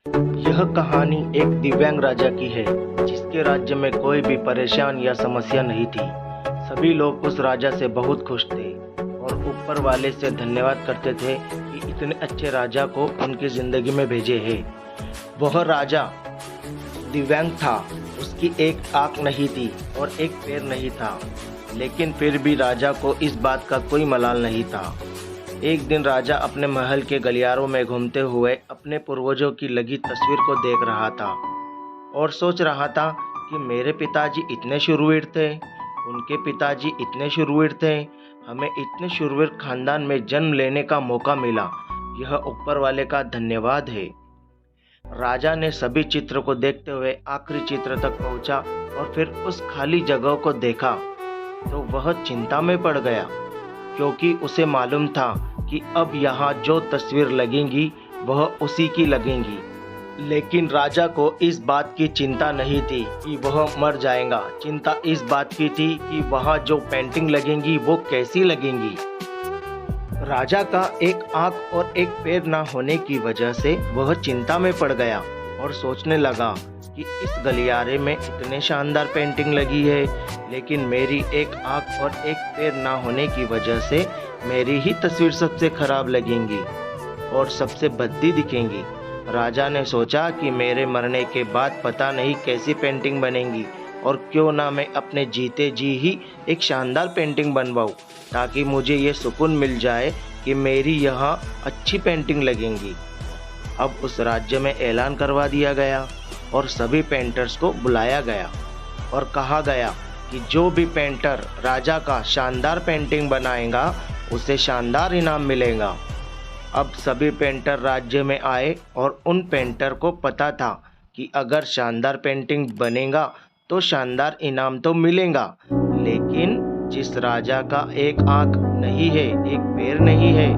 यह कहानी एक दिव्यांग राजा की है जिसके राज्य में कोई भी परेशान या समस्या नहीं थी। सभी लोग उस राजा से बहुत खुश थे और ऊपर वाले से धन्यवाद करते थे कि इतने अच्छे राजा को उनकी जिंदगी में भेजे है। वह राजा दिव्यांग था, उसकी एक आंख नहीं थी और एक पैर नहीं था, लेकिन फिर भी राजा को इस बात का कोई मलाल नहीं था। एक दिन राजा अपने महल के गलियारों में घूमते हुए अपने पूर्वजों की लगी तस्वीर को देख रहा था और सोच रहा था कि मेरे पिताजी इतने शूरवीर थे, उनके पिताजी इतने शूरवीर थे, हमें इतने शूरवीर खानदान में जन्म लेने का मौका मिला। यह ऊपर वाले का धन्यवाद है। राजा ने सभी चित्र को देखते हुए आखिरी चित्र तक पहुंचा और फिर उस खाली जगह को देखा तो वह चिंता में पड़ गया, क्योंकि उसे मालूम था कि अब यहाँ जो तस्वीर लगेंगी वह उसी की लगेंगी। लेकिन राजा को इस बात की चिंता नहीं थी कि वह मर जाएगा। चिंता इस बात की थी कि वहाँ जो पेंटिंग लगेंगी वो कैसी लगेंगी। राजा का एक आंख और एक पैर ना होने की वजह से वह चिंता में पड़ गया और सोचने लगा कि इस गलियारे में इतने शानदार पेंटिंग लगी है, लेकिन मेरी एक आंख और एक पैर ना होने की वजह से मेरी ही तस्वीर सबसे खराब लगेंगी और सबसे भद्दी दिखेंगी। राजा ने सोचा कि मेरे मरने के बाद पता नहीं कैसी पेंटिंग बनेगी और क्यों ना मैं अपने जीते जी ही एक शानदार पेंटिंग बनवाऊं, ताकि मुझे ये सुकून मिल जाए कि मेरी यहाँ अच्छी पेंटिंग लगेंगी। अब उस राज्य में ऐलान करवा दिया गया और सभी पेंटर्स को बुलाया गया और कहा गया कि जो भी पेंटर राजा का शानदार पेंटिंग बनाएगा उसे शानदार इनाम मिलेगा। अब सभी पेंटर राज्य में आए और उन पेंटर को पता था कि अगर शानदार पेंटिंग बनेगा तो शानदार इनाम तो मिलेगा, लेकिन जिस राजा का एक आंख नहीं है, एक पैर नहीं है,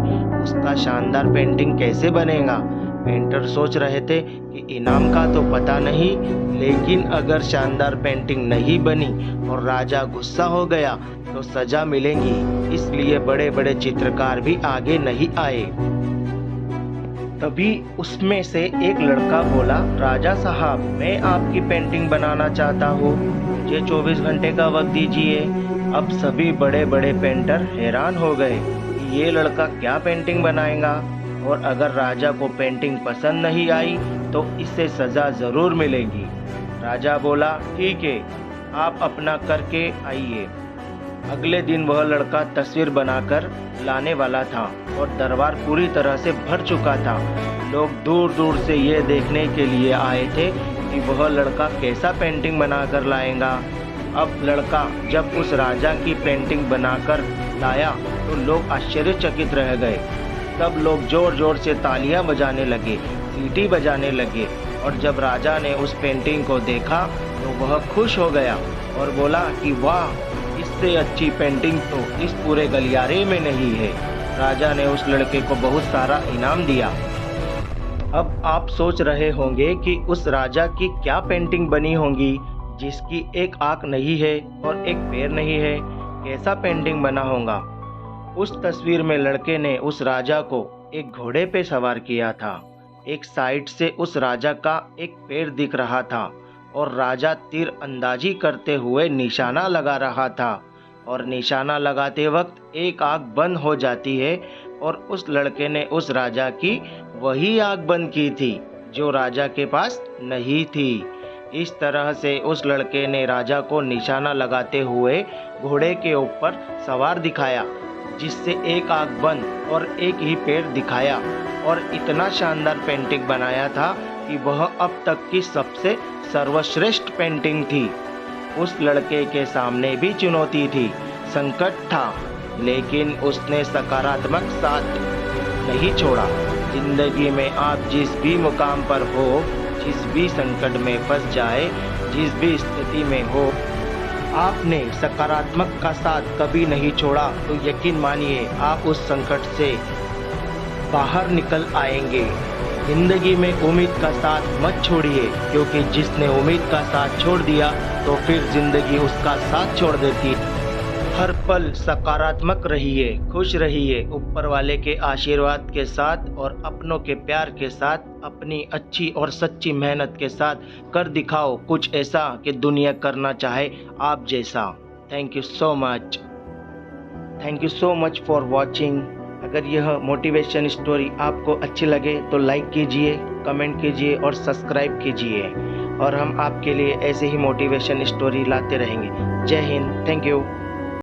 उसका शानदार पेंटिंग कैसे बनेगा। पेंटर सोच रहे थे कि इनाम का तो पता नहीं, लेकिन अगर शानदार पेंटिंग नहीं बनी और राजा गुस्सा हो गया तो सजा मिलेगी, इसलिए बड़े बड़े चित्रकार भी आगे नहीं आए। तभी उसमें से एक लड़का बोला, राजा साहब, मैं आपकी पेंटिंग बनाना चाहता हूँ, मुझे 24 घंटे का वक्त दीजिए। अब सभी बड़े बड़े पेंटर हैरान हो गए कि ये लड़का क्या पेंटिंग बनाएगा, और अगर राजा को पेंटिंग पसंद नहीं आई तो इससे सजा जरूर मिलेगी। राजा बोला, ठीक है, आप अपना करके आइए। अगले दिन वह लड़का तस्वीर बनाकर लाने वाला था और दरबार पूरी तरह से भर चुका था। लोग दूर दूर से ये देखने के लिए आए थे कि वह लड़का कैसा पेंटिंग बनाकर लाएगा। अब लड़का जब उस राजा की पेंटिंग बनाकर लाया तो लोग आश्चर्यचकित रह गए। सब लोग जोर जोर से तालियां बजाने लगे, सीटी बजाने लगे, और जब राजा ने उस पेंटिंग को देखा तो वह खुश हो गया और बोला कि वाह, इससे अच्छी पेंटिंग तो इस पूरे गलियारे में नहीं है। राजा ने उस लड़के को बहुत सारा इनाम दिया। अब आप सोच रहे होंगे कि उस राजा की क्या पेंटिंग बनी होगी जिसकी एक आंख नहीं है और एक पैर नहीं है, कैसा पेंटिंग बना होगा। उस तस्वीर में लड़के ने उस राजा को एक घोड़े पे सवार किया था। एक साइड से उस राजा का एक पैर दिख रहा था और राजा तीर अंदाजी करते हुए निशाना लगा रहा था, और निशाना लगाते वक्त एक आंख बंद हो जाती है और उस लड़के ने उस राजा की वही आंख बंद की थी जो राजा के पास नहीं थी। इस तरह से उस लड़के ने राजा को निशाना लगाते हुए घोड़े के ऊपर सवार दिखाया, जिससे एक आंख बंद और एक ही पैर दिखाया, और इतना शानदार पेंटिंग बनाया था कि वह अब तक की सबसे सर्वश्रेष्ठ पेंटिंग थी। उस लड़के के सामने भी चुनौती थी, संकट था, लेकिन उसने सकारात्मक साथ नहीं छोड़ा। जिंदगी में आप जिस भी मुकाम पर हो, जिस भी संकट में फंस जाए, जिस भी स्थिति में हो, आपने सकारात्मक का साथ कभी नहीं छोड़ा तो यकीन मानिए आप उस संकट से बाहर निकल आएंगे। जिंदगी में उम्मीद का साथ मत छोड़िए, क्योंकि जिसने उम्मीद का साथ छोड़ दिया तो फिर जिंदगी उसका साथ छोड़ देती है। हर पल सकारात्मक रहिए, खुश रहिए, ऊपर वाले के आशीर्वाद के साथ और अपनों के प्यार के साथ, अपनी अच्छी और सच्ची मेहनत के साथ कर दिखाओ कुछ ऐसा कि दुनिया करना चाहे आप जैसा। Thank you so much. Thank you so much for watching. अगर यह मोटिवेशन स्टोरी आपको अच्छी लगे तो लाइक कीजिए, कमेंट कीजिए और सब्सक्राइब कीजिए, और हम आपके लिए ऐसे ही मोटिवेशन स्टोरी लाते रहेंगे। जय हिंद। Thank you.